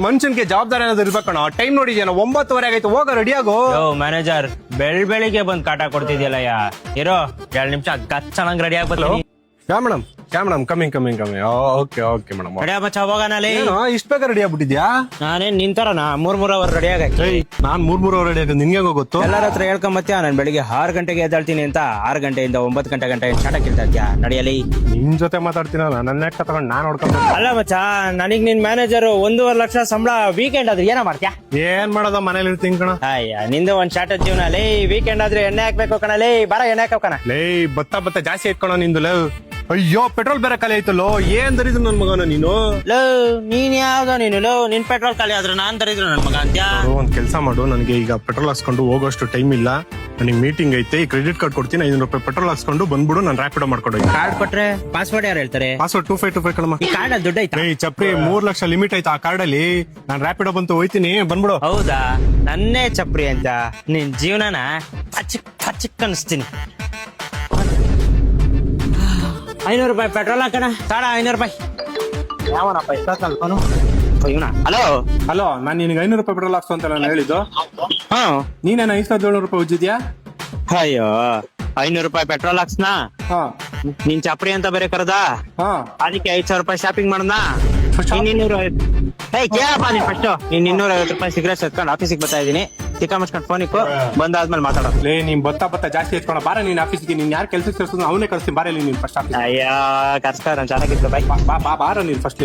ಮನುಷ್ಯನ್ಗೆ ಜವಾಬ್ದಾರಿ ಏನಾದ್ರು ಇರ್ಬೇಕಣ. ಟೈಮ್ ನೋಡಿದ್ಯಾನ 9:30 ಆಗೈತೆ, ಹೋಗ ರೆಡಿ ಆಗೋ. ಮ್ಯಾನೇಜರ್ ಬೆಳಿಗ್ಗೆ ಬಂದ್ ಕಾಟ ಕೊಡ್ತಿದ್ಯಲ್ಲಯ್ಯ. ಇರೋ 2 ನಿಮಿಷ ಗಚ್ಚನಂಗ್ ರೆಡಿ ಆಗ್ಬರ್ತೀನಿ. Yeah madam coming okay madam. Ready ಮಚ್ಚ ಹೋಗೋಣಲ್ಲಿ. ಇಷ್ಟ ಬೇಗ ರೆಡಿ ಆಗ್ಬಿಟ್ಟಿದ್ಯಾ? ನಾನೇನ್ ನಿಂತಾರನ 3 ಅವರ್ ರೆಡಿ ಆಗಕ್ಕೆ. ನಾನ್ 3 ರೆಡಿ ಆಗ ನಿನ್ಗೆ ಗೊತ್ತು. ಎಲ್ಲರ ಹತ್ರ ಹೇಳ್ಕೊಂಬತ್ತೀಯ ನಾನು ಬೆಳಿಗ್ಗೆ 6 ಗಂಟೆಗೆ ಎದ್ದಾಳ್ತೀನಿ ಅಂತ. 6 ಗಂಟೆಯಿಂದ 9 ಗಂಟೆ ಸ್ಟಾರ್ಟ್ ಇರ್ತಾ ಇದ್ಯಾ ನಡಿಯಲಿ. ನಿನ್ ಜೊತೆ ಮಾತಾಡ್ತೀನಲ್ಲ, ನನ್ನ ಲೆಕ್ಕ ತಗೊಂಡ್ ನಾನ್ ನೋಡ್ಕೊಂಡು. ಅಲ್ಲ ಮಚ್ಚ, ನನಗ್ ನಿನ್ ಮ್ಯಾನೇಜರ್ 1.5 ಲಕ್ಷ ಸಂಬಳ. ವೀಕೆಂಡ್ ಆದ್ರೆ ಏನೋ ಮಾಡ್ತ್ಯಾ? ಏನ್ ಮಾಡೋದ, ಮನೇಲಿ ಇರ್ತೀನಿ ಕಣ. ಅಯ್ಯ ನಿಂದು ಒಂದ್ ಶಾರ್ಟ್ ಜೀವನ ಲೇ. ವೀಕೆಂಡ್ ಆದ್ರೆ ಎಣ್ಣೆ ಹಾಕ್ಬೇಕು ಕಣಲೇ. ಬಾರ ಎಣ್ಣೆ ಹಾಕಣ ಲೇ. ಭತ್ತ ಜಾಸ್ತಿ ಇಟ್ಕೊಳ ನಿಂದು. ಅಯ್ಯೋ ಪೆಟ್ರೋಲ್ ಬೇರೆ ಖಾಲಿ ಆಯ್ತಲ್ಲೋ. ಏನ್ ದರಿದ್ರು ನನ್ ಮಗನ ನೀನು. ಲೋ ನೀನ್ ಯಾವ್ದೋ ನೀನು. ಲೋ ನಿನ್ ಪೆಟ್ರೋಲ್ ಖಾಲಿ ಆದ್ರೆ ನಾನ್ ತರಿದ್ರು ನನ್ ಮಗ ಅಂತ್ಯಾ. ಒಂದ್ ಕೆಲ್ಸ ಮಾಡು, ನನಗೆ ಈಗ ಪೆಟ್ರೋಲ್ ಹಾಕ್ಸ್ಕೊಂಡು ಹೋಗೋಷ್ಟು ಟೈಮ್ ಇಲ್ಲ. ನನಗೆ ಮೀಟಿಂಗ್ ಐತೆ. ಈ ಕ್ರೆಡಿಟ್ ಕಾರ್ಡ್ ಕೊಡ್ತೀನಿ, 500 ರೂಪಾಯಿ ಪೆಟ್ರೋಲ್ ಹಾಕ್ಸ್ಕೊಂಡು ಬಂದ್ಬಿಡು. ನಾನು ರ್ಯಾಪಿಡೋ ಮಾಡ್ಕೊಂಡು. ಕಾರ್ಡ್ ಕೊಟ್ರೆ ಪಾಸ್ವರ್ಡ್ ಯಾರು ಹೇಳ್ತಾರೆ? ಪಾಸ್ವರ್ಡ್ 2525 ಕಣಮ್ಮ. ಈ ಕಾರ್ಡ್ ದುಡ್ಡು ಐತಾ? ಚಪ್ರಿ 3 ಲಕ್ಷ ಲಿಮಿಟ್ ಐತಾ ಆ ಕಾರ್ಡ್ ಅಲ್ಲಿ. ನಾನ್ ರ್ಯಾಪಿಡೋ ಬಂತು ಹೋಯ್ತೀನಿ, ಬಂದ್ಬಿಡು. ಹೌದಾ? ನನ್ನೇ ಚಪ್ರಿ ಅಂತ ನಿನ್ ಜೀವನನ ಪಚಿಕ್ ಅನ್ಸ್ತೀನಿ. 500 ರೂಪಾಯಿ ಪೆಟ್ರೋಲ್ ಹಾಕಣ. ತಾಡ 500 ರೂಪಾಯಿ. ಯಾವನಪ್ಪ ಇಷ್ಟೊತ್ತಲ್ಪನು? ಹಲೋ, ನಾನ್ ನಿನಗೆ 500 ರೂಪಾಯಿ ಪೆಟ್ರೋಲ್ ಹಾಕ್ಸು ಅಂತ ನಾನು ಹೇಳಿದ್ದು. ಹಾ, ನೀನೇನ 5,700 ರೂಪಾಯಿ ಉಜ್ಜಿದ್ಯಾ? ಅಯ್ಯೋ 500 ರೂಪಾಯಿ ಪೆಟ್ರೋಲ್ ಹಾಕ್ಸ್ನಾ. ಹಾ, ನೀನ್ ಚಪ್ರಿ ಅಂತ ಬೇರೆ ಕರೆದ. ಹಾ, ಅದಕ್ಕೆ 5,000 ರೂಪಾಯಿ ಶಾಪಿಂಗ್ ಮಾಡ್ದ. ಕೇಳಪ್ಪ ನೀನ್ ಫಸ್ಟ್. ನೀನ್ 250 ರೂಪಾಯಿ ಸಿಗರೇಟ್ ಎತ್ಕೊಂಡು ಆಫೀಸಿಗೆ ಬರ್ತಾ ಇದೀನಿ. ಚಿಕ್ಕ ಮಚ್ಕೊಂಡು ಫೋನ್ ಇಕ್ಕು, ಬಂದಾದ್ಮೇಲೆ ಮಾತಾಡೋದು. ಲೇ ನೀನ್ ಭತ್ತ ಜಾಸ್ತಿ ಎತ್ಕೊಳ. ಬಾರ ನೀನ್ ಆಫೀಸ್ಗೆ. ನೀನ್ ಯಾರು ಕೆಲ್ಸಕ್ಕೆ ಕರ್ಸಿದ್ರು ಅವನೇ ಕಳ್ಸ್ತೀನಿ. ಬಾರಲ್ಲಿ ನೀನ್ ಫಸ್ಟ್ ಆಫೀಸ್. ಅಯ್ಯ ಕರ್ಸ್ತಾರ ಚೆನ್ನಾಗಿತ್ತು. ಬೈ ಬಾರ ನೀನ್ ಫಸ್ಟ್.